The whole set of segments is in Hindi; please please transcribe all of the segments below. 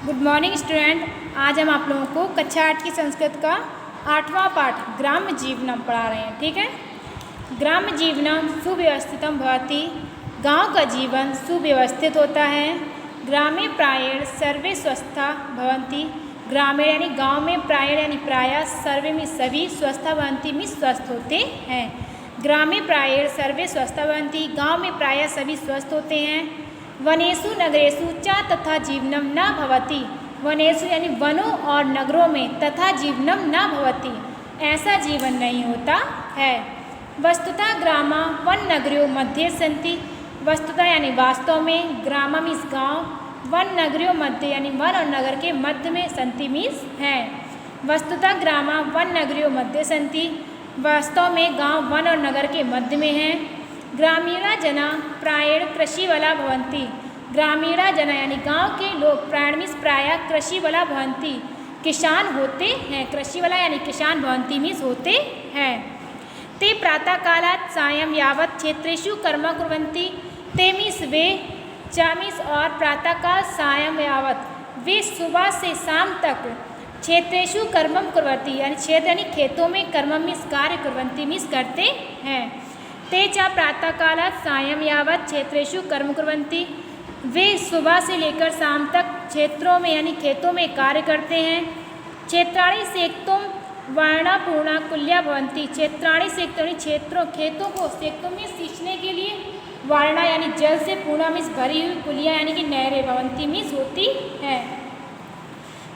Good morning student. आज हम आप लोगों को कक्षा 8 की संस्कृत का 8वां पाठ ग्राम्य जीवनम पढ़ा रहे हैं। ठीक है। ग्राम्य जीवनम सुव्यवस्थितम भवति। गांव का जीवन सुव्यवस्थित होता है। ग्रामे प्रायेण सर्वे स्वस्था भवन्ति। ग्रामीण यानी गांव में, प्रायेण यानी प्रायः, सर्वे में सभी, स्वस्था भवन्ति में स्वस्थ होते हैं। ग्रामे प्रायेण सर्वे स्वस्था भवन्ति, गांव में प्रायः सभी स्वस्थ होते हैं। वनेषु नगरेषु च तथा जीवनम न भवति। वनेषु यानी वनों और नगरों में, तथा जीवनम न भवति ऐसा जीवन नहीं होता है। वस्तुतः ग्रामा वन नगरियों मध्ये सन्ति। वस्तुतः यानी वास्तव में, ग्रामा मीन्स गाँव, वन नगरियों मध्य यानी वन और नगर के मध्य में, सन्ति मीन्स है। वस्तुतः ग्रामा वन नगरियों मध्य सन्ति, वास्तव में गाँव वन और नगर के मध्य में है। ग्रामीणा जना प्रायेण कृषि वाला भवन्ति। ग्रामीणा जना यानी गांव के लोग, प्रायण मीन्स प्रायः, कृषि वाला भवन्ति किसान होते हैं। कृषि वाला यानी किसान, भवन्ति मीन्स होते हैं। ते प्रातः कालात् सायं यावत् क्षेत्रेषु कर्म कुर्वन्ति। ते मीन्स वे, चा मीन्स और, प्रातः काल सायं यावत् वे सुबह से शाम तक, क्षेत्रेषु कर्मम कुर्वन्ति यानी क्षेत्र यानी खेतों में, कर्म मीन्स कार्य, कुर्वन्ति मीन्स करते हैं। ते च प्रातः कालात् सायं यावत् क्षेत्रेषु कर्म कुर्वन्ति। वे सुबह से लेकर शाम तक क्षेत्रों में यानी खेतों में कार्य करते हैं। क्षेत्राणि सेक्तुं वर्णापूर्णा कुल्या भवन्ति। क्षेत्राणि सेक्तुं यानी क्षेत्रों, खेतों को सेक्तुं में सींचने के लिए, वर्णा यानी जल से, पूर्णा मीन्स भरी हुई, कुलिया यानी कि नहरें, भवन्ति मीन्स होती है।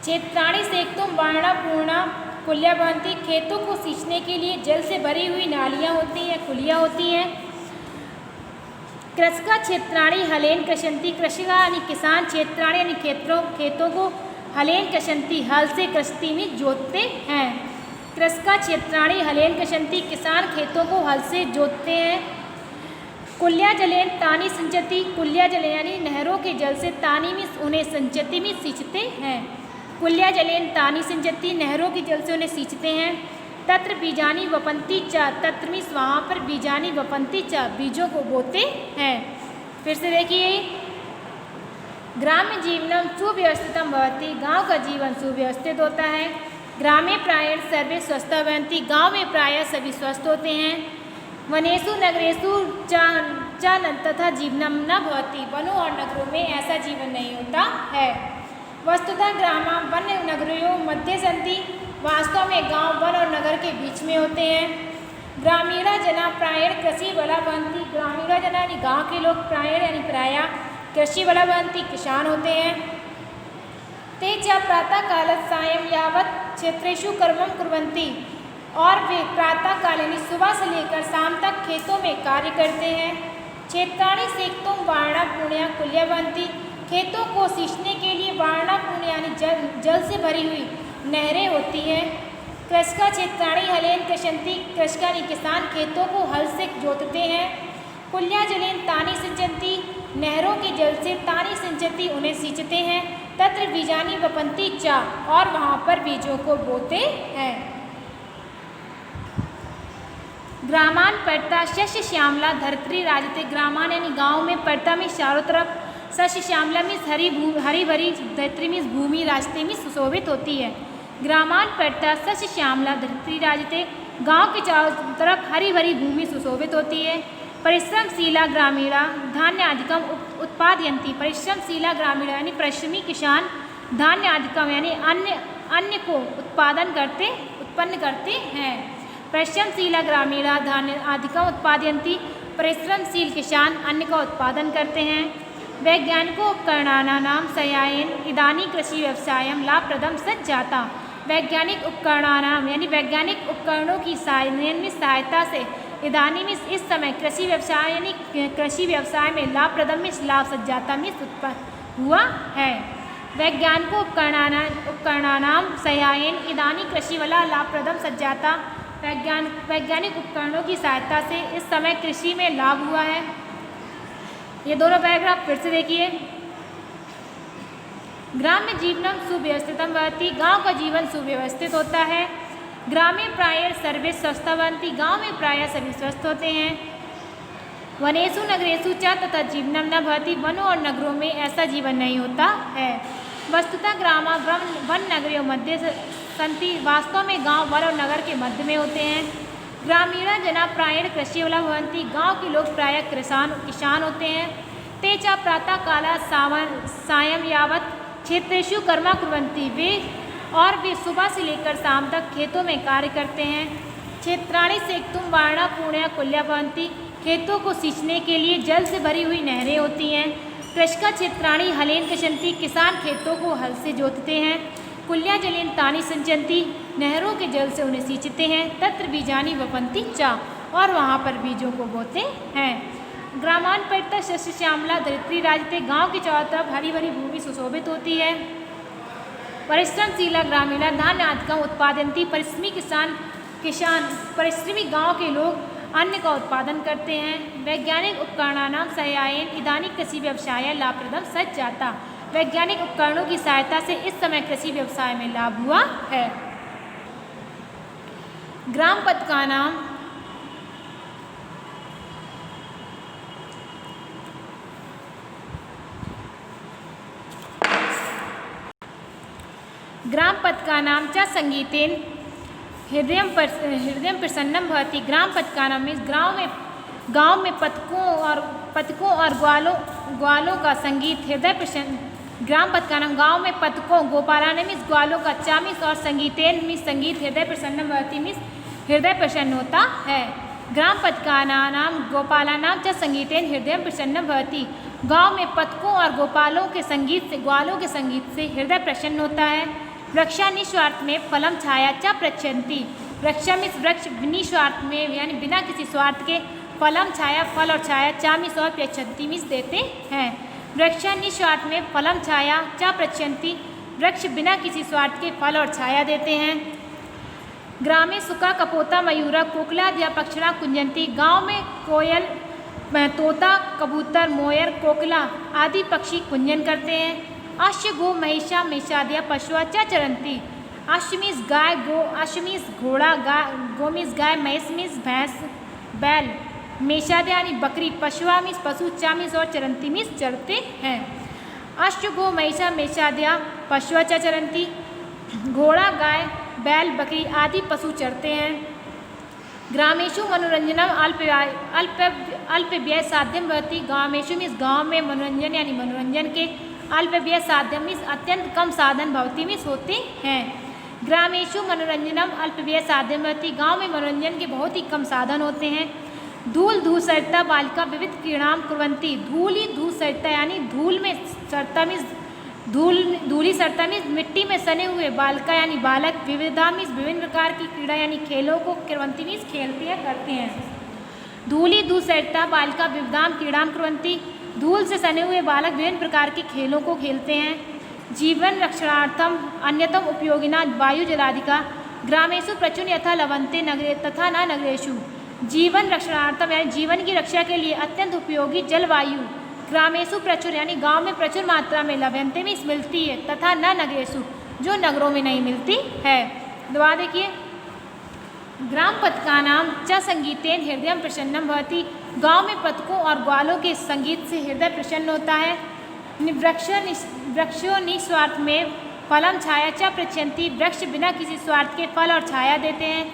क्षेत्राणि सेक्तुं वर्णापूर्णा कुल्या भवन्ति, खेतों को सींचने के लिए जल से भरी हुई नालियाँ होती हैं, कुलियाँ होती हैं। कृषका क्षेत्राणि हलेन कृषन्ति। कृषका यानी किसान, क्षेत्राणि यानी खेतों को, हलेन कृषन्ति हल से, कृषति में जोतते हैं। कृषका क्षेत्राणि हलेन कृषन्ति, किसान खेतों को हल से जोतते हैं। कुल्या जलेन तानि सिंचति। कुल्या जल यानी नहरों के जल से, तानि में उन्हें, सिंचति में सींचते हैं। कुल्या जलेन तानि सिंचति, नहरों के जल से उन्हें सींचते हैं। तत्र बीजानि वपन्ति च। तत्र मीन्स वहाँ पर, बीजानि वपन्ति च बीजों को बोते हैं। फिर से देखिए, ग्राम्य जीवनम सुव्यवस्थितम भवति। गाँव का जीवन सुव्यवस्थित होता है। ग्रामे प्रायेण सर्वे स्वस्था भवन्ति। गाँव में प्रायः सभी स्वस्थ होते हैं। वनेषु नगरेषु च तथा जीवनम न भवति। वनों और नगरों में ऐसा जीवन नहीं होता है। वस्तुतः ग्रामा वन नगरियों मध्य सन्ति। वास्तव में गांव वन और नगर के बीच में होते हैं। ग्रामीणा जना प्रायेण कृषि वाला भवन्ति। ग्रामीणा जना यानी गांव के लोग, प्रायेण यानी प्रायः, कृषि वाला भवन्ति किसान होते हैं। ते च प्रातः कालात् सायं यावत् क्षेत्रेषु कर्मम कुर्वन्ति। और वे प्रातः काल यानी सुबह से लेकर शाम तक खेतों में कार्य करते हैं। क्षेत्राणि सेक्तुं वर्णापूर्णा कुल्या भवन्ति। खेतों को सींचने के लिए वर्णापूर्ण यानी जल से भरी हुई नहरें होती हैं। कृषका क्षेत्राणि हलेन कृषन्ति। कृषका यानी किसान खेतों को हल से जोतते हैं। कुल्या जलेन तानि सिंचन्ति। नहरों के जल से, तानि सिंचति उन्हें सींचते हैं। तत्र बीजानि वपन्ति च, और वहाँ पर बीजों को बोते हैं। ग्रामान पड़ता शस्य श्यामला धरत्री राजते। ग्रामान यानी गाँव में, पड़ता में चारों तरफ, शस्य श्यामला मीन्स हरी भरी, धरती मीन्स भूमि, रास्ते में सुशोभित होती है। ग्रामान पड़ता शस्य श्यामला धरती राजते। गांव के चारों तरफ हरी भरी भूमि सुशोभित होती है। परिश्रमशीला ग्रामीणा धान्यादिकम उत्पादयन्ति। परिश्रमशीला ग्रामीणा यानी परिश्रमी किसान, धान्यादिकम यानी अन्य को उत्पन्न करते हैं। परिश्रमशीला ग्रामीणा धान्यादिकम उत्पादयन्ति। परिश्रमशील किसान अन्न का उत्पादन करते हैं। वैज्ञानिकों उपकरणानां सहायेन इदानीं कृषि व्यवसायं लाभप्रदं सज्जाता। वैज्ञानिक उपकरणानां यानी वैज्ञानिक उपकरणों की सहायता से, इदानीं मीन्स इस समय, कृषि व्यवसाय यानी कृषि व्यवसाय में, लाभप्रदम मीन्स लाभ, सज्जाता मीन्स उत्पन्न हुआ है। वैज्ञानिकों उपकरणानां सहायेन इदानीं कृषि वाला लाभप्रदम सज्जाता। वैज्ञानिक उपकरणों की सहायता से इस समय कृषि में लाभ हुआ है। ये दोनों पैराग्राफ फिर से देखिए। ग्राम्य जीवनम सुव्यवस्थितम भवति। गांव का जीवन सुव्यवस्थित होता है। ग्रामे प्रायेण सर्वे स्वस्था भवन्ति। गांव में प्रायः सभी स्वस्थ होते हैं। वनेषु नगरेषु च तथा जीवनम न भवति। वनों और नगरों में ऐसा जीवन नहीं होता है। वस्तुतः ग्रामा वन नगरियों मध्य संति, वास्तव में गांव वन और नगर के मध्य में होते हैं। ग्रामीण जना प्रायेण कृषि वला भवन्ति, गांव के लोग प्रायः किसान होते हैं। ते च प्रातः काला सायं यावत् क्षेत्रेषु कर्मा कुर्वन्ति, वे सुबह से लेकर शाम तक खेतों में कार्य करते हैं। क्षेत्राणि सेक्तुं वारणा पूर्णया कुल्या भवन्ति, खेतों को सींचने के लिए जल से भरी हुई नहरें होती हैं। कृषका क्षेत्राणि हलेन कृषन्ति, किसान खेतों को हल से जोतते हैं। कुल्या जलेन तानि सिंचन्ति, नहरों के जल से उन्हें सींचते हैं। तत्र बीजानि वपन्ति च, और वहाँ पर बीजों को बोते हैं। ग्रामान् परितः शस्य श्यामला धरित्री राजते, गाँव की चारों तरफ हरी भरी भूमि सुशोभित होती है। परिश्रमशीला ग्रामीणा धान्य आदिकम् उत्पादयन्ति, परिश्रमी गांव के लोग अन्न का उत्पादन करते हैं। वैज्ञानिक उपकरणानां सहायेन इदानीं कृषि व्यवसाय लाभप्रदं सज्जाता, वैज्ञानिक उपकरणों की सहायता से इस समय कृषि व्यवसाय में लाभ हुआ है। ग्राम पदकानां च संगीतेन हृदय प्रसन्नं भवति। ग्राम पदकानां मीन्स गाँव में पतकों और ग्वालों का संगीत हृदय प्रसन्न। ग्राम पदकानां गाँव में पतकों, गोपालानां मीन्स ग्वालों का, चा मीन्स और, संगीतेन मीन्स संगीत, हृदय प्रसन्नं भवति मीन्स हृदय प्रसन्न होता है। ग्राम पदकानां गोपालानां च संगीतेन हृदय प्रसन्नं भवति, गाँव में पतकों और ग्वालों के संगीत से हृदय प्रसन्न होता है। वृक्षा निस्वार्थ में फलम छाया च प्रच्छन्ति, वृक्षा मीन्स वृक्ष निस्वार्थ में यानी बिना किसी स्वार्थ के, फलम छाया फल और छाया, चा मीन्स और, प्रच्छन्ति मीन्स देते हैं। वृक्षा निस्वार्थ में फलम छाया च प्रच्छन्ति, वृक्ष बिना किसी स्वार्थ के फल और छाया देते हैं। ग्रामे सुका कपोता मयूरा कोकिलादि पक्षिणा कुंजन्ति, गाँव में कोयल, तोता, कबूतर, मोयर, कोकिला आदि पक्षी कुंजन करते हैं। अश्व गो महिषा मेषादय पशुआ च चरन्ति, अश्व मीन्स गाय, अश्व मीन्स घोड़ा, गो मीन्स गाय, महिष मीन्स भैंस बैल, मेषादय यानी बकरी, पशुआ मीन्स पशु, चा मीन्स और, चरन्ति मीन्स चरते हैं। अश्व गो महिषा मेषादय पशुआ च चरन्ति, घोड़ा, गाय, बैल, बकरी आदि पशु चरते हैं। ग्रामेषु मनोरंजनम अल्प व्यय साध्यम भवति, ग्रामेषु मीन्स गाँव में मनोरंजन यानी मनोरंजन के, अल्प व्यय साध्यम मीन्स अत्यंत कम साधन, भवति मीन्स होते हैं। ग्रामेषु मनोरंजनम अल्प व्यय साध्यम भवति, गाँव में मनोरंजन के बहुत ही कम साधन होते हैं। धूल धूसरिता बालिका विविध क्रीड़ाम कुर्वन्ति, धूली धूसरिता यानी धूल में सरता मीन्स धूली सरता मीन्स मिट्टी में सने हुए, बालिका यानी बालक, विविधा मीन्स विभिन्न प्रकार की क्रीड़ा यानी खेलों को, कुर्वन्ति मीन्स खेलते हैं करते हैं। धूली धूसरिता बालिका विविधाम क्रीड़ाम कुर्वन्ति, धूल से सने हुए बालक विभिन्न प्रकार के खेलों को खेलते हैं। जीवन रक्षणार्थम अन्यतम उपयोगिना वायु जलादिका, ग्रामेषु प्रचुर यथा लवन्ते नगरे तथा न नगरेषु, जीवन रक्षणार्थम यानी जीवन की रक्षा के लिए अत्यंत उपयोगी जलवायु, ग्रामेषु प्रचुर यानी गांव में प्रचुर मात्रा में लवन्ते में मिलती है, तथा न नगरेषु जो नगरों में नहीं मिलती है। दोबारा देखिए, ग्राम पदकानां च संगीतेन हृदय प्रसन्नं भवति, गाँव में पदकों और ग्वालों के संगीत से हृदय प्रसन्न होता है। वृक्षों निस्वार्थ में फलम छाया च प्रच्छन्ति, वृक्ष बिना किसी स्वार्थ के फल और छाया देते हैं।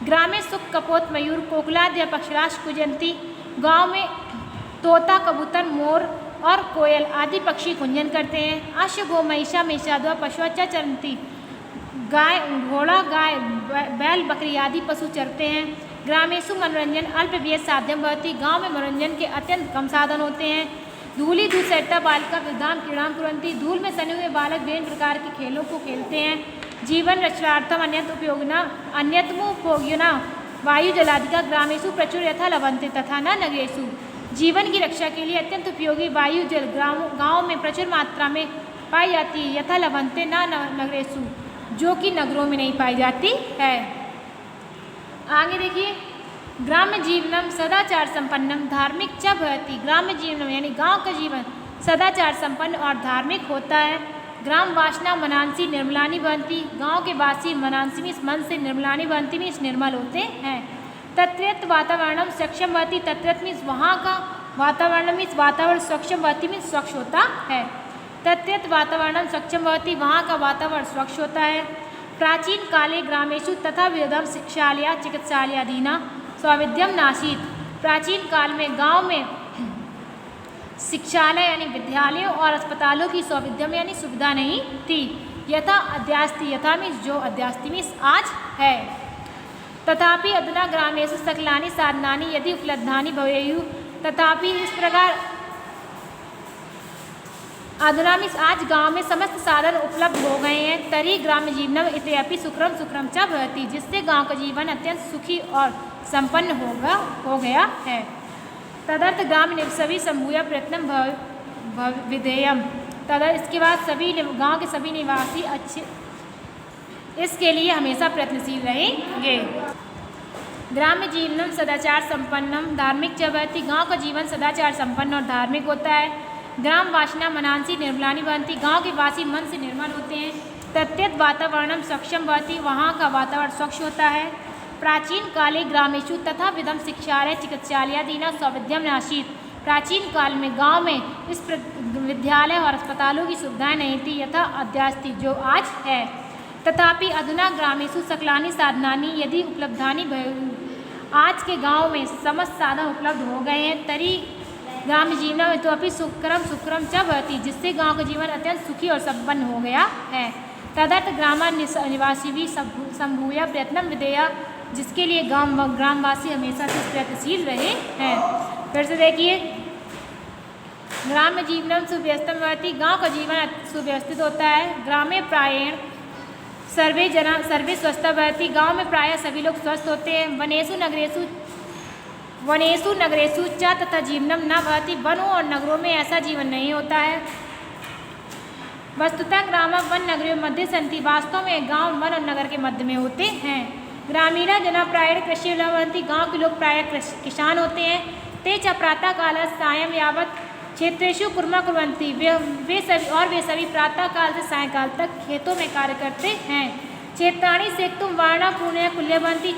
ग्रामे सुख कपोत मयूर कोकिलादि पक्षिराश कुंजन्ति, गाँव में तोता, कबूतर, मोर और कोयल आदि पक्षी कुंजन करते हैं। अश्व गो महिषा मेषादवा पशुआ च चरन्ति, गाय, घोड़ा, गाय, बैल, बकरी आदि पशु चरते हैं। ग्रामेषु मनोरंजन अल्प व्यय साध्यम भवति, गाँव में मनोरंजन के अत्यंत कम साधन होते हैं। धूली धूसरिता बालिका विविधाम क्रीड़ाम कुर्वन्ति, धूल में सने हुए बालक विभिन्न प्रकार के खेलों को खेलते हैं। जीवन रक्षणार्थम अन्यतमोपयोगिना वायु जलादिका, ग्रामेषु प्रचुर यथा लवन्ते तथा न नगरेषु, जीवन की रक्षा के लिए अत्यंत उपयोगी वायु जल गाँव में प्रचुर मात्रा में पाई जाती है, यथा लवन्ते न नगरेषु जो कि नगरों में नहीं पाई जाती है। आगे देखिए, ग्राम्य जीवनम सदाचार संपन्नम धार्मिक च भवति, ग्राम्य जीवनम यानी गांव का जीवन सदाचार संपन्न और धार्मिक होता है। ग्राम वासना मनांसी निर्मलानी भवन्ति, गांव के वासी मनांसी मीन्स मन से, निर्मलानी भवन्ति मीन्स निर्मल होते हैं। तत्रत्य वातावरणम सक्षम भवति, तत्रत्य मीन्स वहाँ का, वातावरण मीन्स वातावरण, सक्षम भवति मीन्स स्वच्छ होता है। तद्यत् वातावरणं स्वच्छं भवति, वहाँ का वातावरण स्वच्छ होता है। प्राचीन काले ग्रामेषु तथा विविधं शिक्षालया चिकित्सालयादीना सौविध्यम नासीत्। प्राचीन काल में गांव में शिक्षालय यानी विद्यालयों और अस्पतालों की सौविध्यम यानी सुविधा नहीं थी। यथा अद्यास्ति, यथा मीन्स जो, अद्यास्ति मीन्स आज है। तथापि अधुना ग्रामेषु सकलानि साधनानि यदि उपलब्धानि भवेयुः। तथापि इस प्रकार अधुना मीन्स आज गांव में समस्त साधन उपलब्ध हो गए हैं। तरी ग्राम्य जीवनम इत्यपि सुखरम सुखरम च भवति, जिससे गांव का जीवन अत्यंत सुखी और संपन्न हो गया है। तदर्थ ग्राम सभी समूह प्रयत्न विधेयम, तदा इसके बाद सभी गांव के सभी निवासी अच्छे इसके लिए हमेशा प्रयत्नशील रहेंगे। ग्राम्य जीवनम सदाचार संपन्नम धार्मिक च भवति, गाँव का जीवन सदाचार संपन्न और धार्मिक होता है। ग्राम वासना मनांसी निर्मलानी बनती, गाँव के वासी मन से निर्मल होते हैं। तद्यत् वातावरणम सक्षम भवति, वहाँ का वातावरण स्वच्छ होता है। प्राचीन काले ग्रामेषु तथा विधम शिक्षालय चिकित्सालयादीना सौविध्यम नासीत्। प्राचीन काल में गांव में इस विद्यालय और अस्पतालों की सुविधाएं नहीं थी, यथा अद्यास्ति जो आज है। तथापि अधुना ग्रामेषु सकलानि साधनानि यदि उपलब्धानि भवेयुः। आज के गांव में समस्त साधन उपलब्ध हो गए हैं। तरी ग्राम्य जीवनम इतोपि सुखरम सुखरम च भवति, जिससे गांव का जीवन अत्यंत सुखी और संपन्न हो गया है। तदर्थ ग्रामनिवासी भी संभूय प्रयत्नम विधेया, जिसके लिए ग्रामवासी हमेशा से प्रयत्नशील रहे हैं। फिर से देखिए, ग्राम्य जीवनम सुव्यवस्थितम भवति, गाँव का जीवन सुव्यवस्थित होता है। ग्रामे प्रायेण सर्वे स्वस्थ भवति, गाँव में प्रायः सभी लोग स्वस्थ होते हैं। वनेषु नगरेषु च तथा जीवनम न भवति, वनों और नगरों में ऐसा जीवन नहीं होता है। वस्तुतः ग्राम वन नगरों मध्य सन्ति, वास्तव में गांव वन और नगर के मध्य में होते हैं। ग्रामीण जना प्रायः कृषि भवन्ति, गाँव के लोग प्रायः किसान होते हैं। ते च प्रातः काल सायं यावत् क्षेत्रेषु कुर्मा कुर्वन्ति, वे सभी प्रातः काल से सायंकाल तक खेतों में कार्य करते हैं। क्षेत्राणि सेक्तुम वारणा पुण्य कुल्य बनती,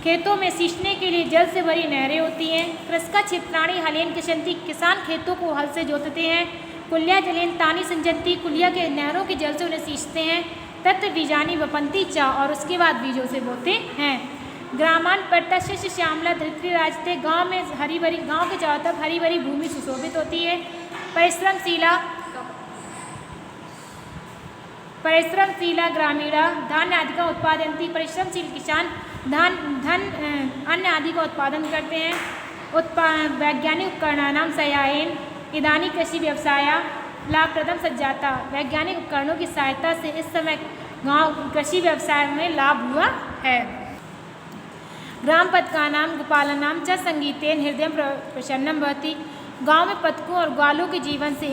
खेतों में सींचने के लिए जल से भरी नहरें होती हैं। कृषका क्षेत्राणि हलेन किशन्ति, किसान खेतों को हल से जोतते हैं। कुल्या जलेन तानी संजंती, कुलिया के नहरों के जल से उन्हें सींचते हैं। तत् बीजानी वपंती चा, और उसके बाद बीजों से बोते हैं। ग्रामान प्रत्यक्ष श्यामला धरित्री राजते, गाँव में हरी भरी, गाँव के चारों तरफ हरी भरी भूमि सुशोभित होती है। परिश्रमशीला ग्रामीणा धान्य आदि का उत्पादनती, परिश्रमशील किसान अन्न आदि का उत्पादन करते हैं। वैज्ञानिक उपकरणानां सहायेन इदानीं कृषि व्यवसाय लाभप्रदम सज्जाता, वैज्ञानिक उपकरणों की सहायता से इस समय गांव कृषि व्यवसाय में लाभ हुआ है। ग्राम पदकानां गोपालानां च संगीतेन हृदय प्रसन्नं भवति, गांव में पदकों और ग्वालों के जीवन से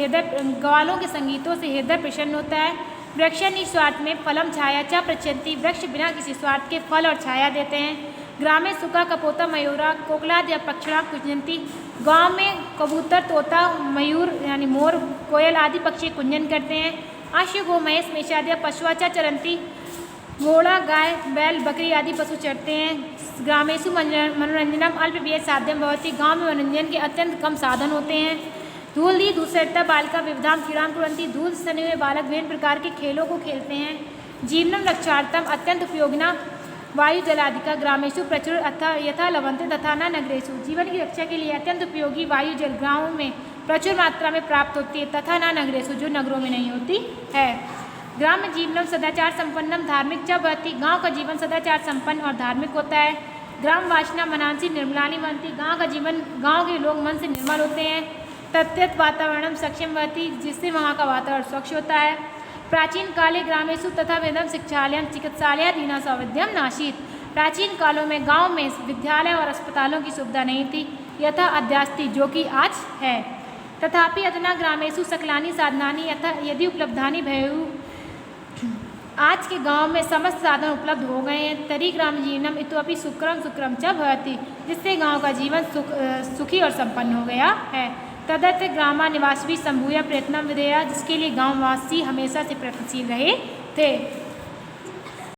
ग्वालों के संगीतों से हृदय प्रसन्न होता है। वृक्ष निस्वार्थ में फलम छाया च प्रचन्ति, वृक्ष बिना किसी स्वार्थ के फल और छाया देते हैं। ग्रामे सुका कपोता मयूरा कोकलाद या पक्षिणा कुंजंती, गाँव में कबूतर तोता मयूर यानी मोर कोयल आदि पक्षी कुंजन करते हैं। अश्व गो महेश मेषाद्या पशुआचा चरंती, घोड़ा गाय बैल बकरी आदि पशु चरते हैं। ग्रामेषु मनोरंजनम अल्प व्यय साध्यम भवति, गाँव में मनोरंजन के अत्यंत कम साधन होते हैं। धूल दी दूसरता बालिका विविधाम क्रीड़ाम कुर्वन्ति, धूल सने हुए बालक विभिन्न प्रकार के खेलों को खेलते हैं। जीवनम रक्षार्थम अत्यंत उपयोगिना वायु जलादिका ग्रामेषु प्रचुर यथा लभन्ते तथा न नगरेषु, जीवन की रक्षा के लिए अत्यंत उपयोगी वायु जल गाँवों में प्रचुर मात्रा में प्राप्त होती है, तथा न नगरेषु जो नगरों में नहीं होती है। ग्राम्य जीवनम सदाचार संपन्नम धार्मिक च भवति, गाँव का जीवन सदाचार संपन्न और धार्मिक होता है। ग्राम वासना मनांसी निर्मलानी बनती, गाँव का जीवन, गाँव के लोग मन से निर्मल होते हैं। तद्यत् वातावरणम सक्षम भवति, जिससे वहाँ का वातावरण स्वच्छ होता है। प्राचीन काले ग्रामेषु तथा वेदम शिक्षालयम चिकित्सालयादीना सौविध्यम नासीत्, प्राचीन कालों में गांव में विद्यालय और अस्पतालों की सुविधा नहीं थी, यथा अद्यास्ति जो कि आज है। तथापि अधुना ग्रामेषु सकलानि साधनानि यदि उपलब्धानि भवेयुः, आज के गांव में समस्त साधन उपलब्ध हो गए हैं। तरी ग्राम जीवनम इतोपि सुखरम सुखरम च भवति, जिससे गांव का जीवन सुखी और संपन्न हो गया है। तदर्थ ग्रामा निवासी भी संभूय प्रयत्न विधेया, जिसके लिए गांववासी हमेशा से प्रयत्नशील रहे थे।